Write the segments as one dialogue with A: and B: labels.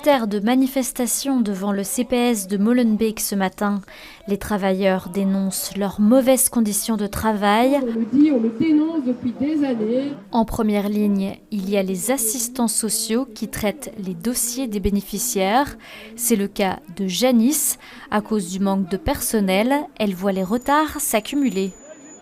A: reporter de manifestation devant le CPS de Molenbeek ce matin. Les travailleurs dénoncent leurs mauvaises conditions de travail.
B: On le dénonce depuis des années.
A: En première ligne, il y a les assistants sociaux qui traitent les dossiers des bénéficiaires. C'est le cas de Janice. À cause du manque de personnel, elle voit les retards s'accumuler.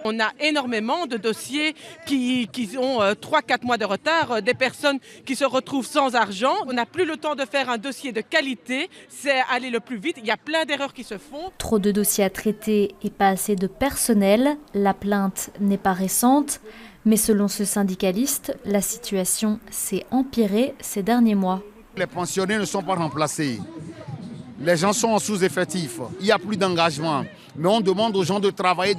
C: On a énormément de dossiers qui ont 3-4 mois de retard, des personnes qui se retrouvent sans argent. On n'a plus le temps de faire un dossier de qualité, c'est aller le plus vite. Il y a plein d'erreurs qui se font.
A: Trop de dossiers à traiter et pas assez de personnel. La plainte n'est pas récente, mais selon ce syndicaliste, la situation s'est empirée ces derniers mois.
D: Les pensionnés ne sont pas remplacés. Les gens sont en sous-effectif. Il n'y a plus d'engagement. Mais on demande aux gens de travailler.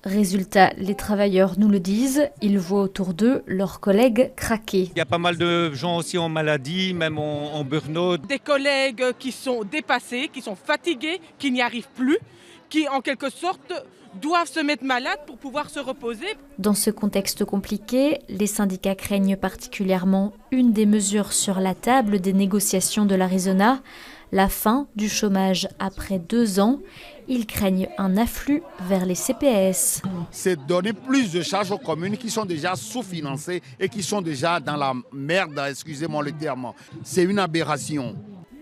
A: Résultat, les travailleurs nous le disent, ils voient autour d'eux leurs collègues craquer.
E: Il y a pas mal de gens aussi en maladie, même en burn-out.
C: Des collègues qui sont dépassés, qui sont fatigués, qui n'y arrivent plus, qui en quelque sorte doivent se mettre malades pour pouvoir se reposer.
A: Dans ce contexte compliqué, les syndicats craignent particulièrement une des mesures sur la table des négociations de l'Arizona, la fin du chômage après 2 ans. Ils craignent un afflux vers les CPS.
D: C'est donner plus de charges aux communes qui sont déjà sous-financées et qui sont déjà dans la merde, excusez-moi le terme. C'est une aberration.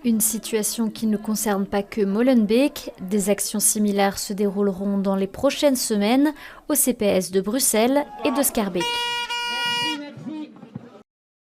A: Une situation qui ne concerne pas que Molenbeek. Des actions similaires se dérouleront dans les prochaines semaines au CPS de Bruxelles et de Schaerbeek.